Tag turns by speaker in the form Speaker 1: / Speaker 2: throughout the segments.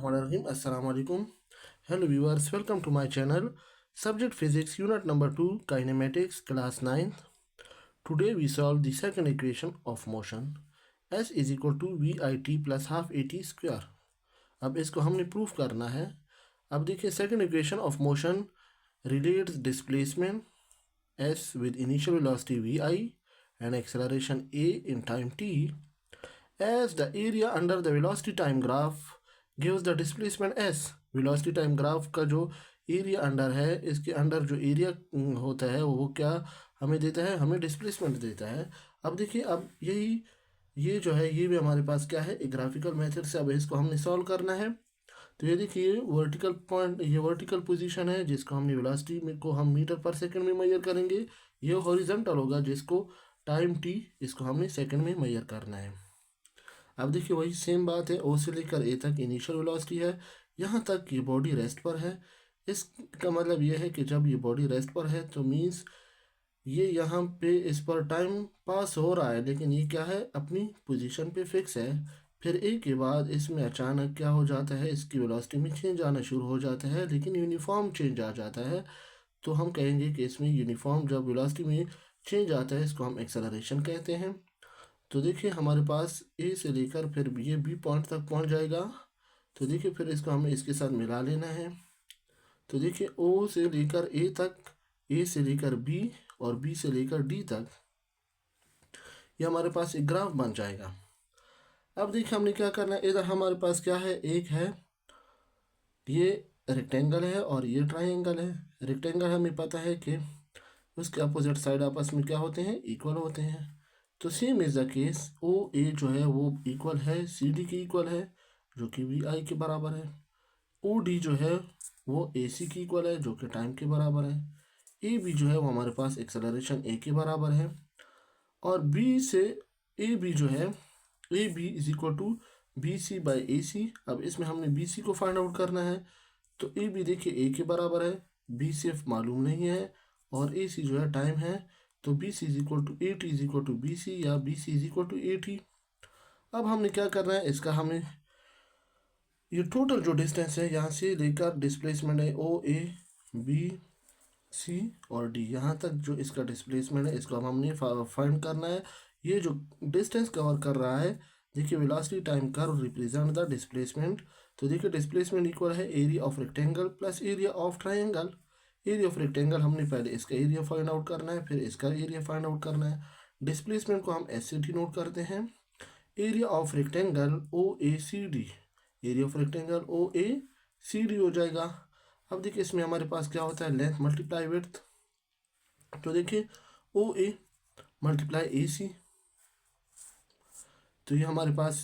Speaker 1: Bismillahirrahmanirrahim. Assalamu alaikum. Hello viewers, welcome to my channel. Subject Physics Unit number 2 Kinematics class 9th. Today we solve the second equation of motion. S is equal to VIT plus half AT square. अब इसको हमने proof करना है. अब देखिए second equation of motion relates displacement S with initial velocity VI and acceleration A in time t as the area under the velocity time graph gives the displacement S. velocity time graph का जो area under है, इसके under जो area होता है वो क्या हमें देता है, हमें डिस्प्लेसमेंट देता है. अब देखिए, अब ये जो है ये भी हमारे पास क्या है, एक ग्राफिकल मेथड से अब इसको हमने सॉल्व करना है. तो ये देखिए वर्टिकल पॉइंट, ये वर्टिकल पोजीशन है जिसको हमने वेलोसिटी में को हम मीटर पर सेकंड में मेजर करेंगे. ये हॉरिजॉन्टल होगा जिसको टाइम टी, इसको हमने सेकंड में मेजर करना है. अब देखिए वही सेम बात है, ओ से लेकर ए तक इनिशियल वेलोसिटी है, यहाँ तक ये बॉडी रेस्ट पर है. इसका मतलब ये है कि जब ये बॉडी रेस्ट पर है तो मीन्स ये यहाँ पे इस पर टाइम पास हो रहा है, लेकिन ये क्या है, अपनी पोजीशन पे फिक्स है. फिर ए के बाद इसमें अचानक क्या हो जाता है, इसकी वेलोसिटी में चेंज आना शुरू हो जाता है, लेकिन यूनिफॉर्म चेंज आ जाता है. तो हम कहेंगे कि इसमें यूनिफॉर्म जब वेलोसिटी में चेंज आता है इसको हम एक्सेलरेशन कहते हैं. तो देखिए हमारे पास ए से लेकर फिर ये बी पॉइंट तक पहुंच जाएगा. तो देखिए फिर इसको हमें इसके साथ मिला लेना है. तो देखिए ओ से लेकर ए तक, ए से लेकर बी और बी से लेकर डी तक, ये हमारे पास एक ग्राफ बन जाएगा. अब देखिए हमने क्या करना है, इधर हमारे पास क्या है, एक है ये रेक्टेंगल है और ये ट्राइंगल है. रेक्टेंगल हमें पता है कि उसके अपोजिट साइड आपस में क्या होते हैं, इक्वल होते हैं. तो सेम इज द केस, ओ ए जो है वो इक्वल है सी डी के इक्वल है जो कि वी आई के बराबर है. ओ डी जो है वो ए सी की इक्वल है जो कि टाइम के बराबर है. ए बी जो है वो हमारे पास एक्सेलरेशन ए के बराबर है. और बी से ए बी जो है, A B is equal to B C by A C. अब इसमें हमने बी सी को फाइंड आउट करना है. तो ए बी देखिए ए के बराबर है, बी सी एफ मालूम नहीं है और ए सी जो है टाइम है. तो B C is equal to A T is equal to B C या B C is equal to A T. अब हमने क्या करना है, इसका हमें ये टोटल जो डिस्टेंस है यहाँ से लेकर डिस्प्लेसमेंट है ओ ए बी सी और डी, यहाँ तक जो इसका डिस्प्लेसमेंट है इसको हमने फाइंड करना है. ये जो डिस्टेंस कवर कर रहा है, देखिए velocity time curve represent the displacement. तो देखिए डिस्प्लेसमेंट इक्वल है area of rectangle plus area of triangle. Area of rectangle हमने पहले इसका एरिया फाइंड आउट करना है, फिर इसका एरिया फाइंड आउट करना है. डिस्प्लेसमेंट को हम एस सी टी नोट करते हैं. Area of rectangle O A C D, area of rectangle O A C D हो जाएगा. अब देखिए इसमें हमारे पास क्या होता है, लेंथ मल्टीप्लाई विड्थ. तो देखिए ओ ए मल्टीप्लाई ए सी, तो ये हमारे पास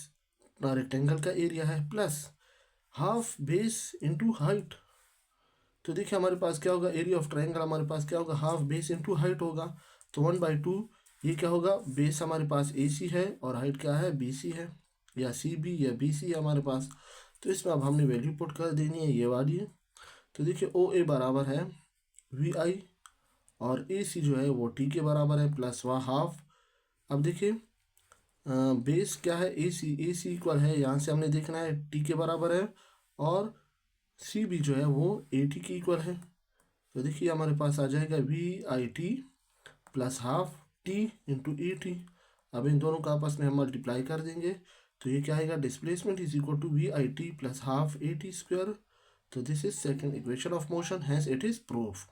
Speaker 1: रेक्टेंगल का एरिया है, plus half base into height. तो देखिए हमारे पास क्या होगा, एरिया ऑफ ट्रायंगल हमारे पास क्या होगा, हाफ बेस इंटू हाइट होगा. तो 1/2 ये क्या होगा, बेस हमारे पास ए सी है और हाइट क्या है, बी सी है या सी बी या बी सी है हमारे पास. तो इसमें अब हमने वैल्यू पुट कर देनी है, ये वाली है. तो देखिए ओ ए बराबर है वी आई और ए सी जो है वो टी के बराबर है प्लस वह हाफ. अब देखिए बेस क्या है, ए सी इक्वल है, यहाँ से हमने देखना है टी के बराबर है और सी बी जो है वो ए टी की इक्वल है. तो देखिए हमारे पास आ जाएगा V I T plus half T into A T. अब इन दोनों का आपस में हम मल्टीप्लाई कर देंगे. तो ये क्या आएगा, displacement is equal to V I T plus half A T square. तो this is second equation of motion, hence it is proof.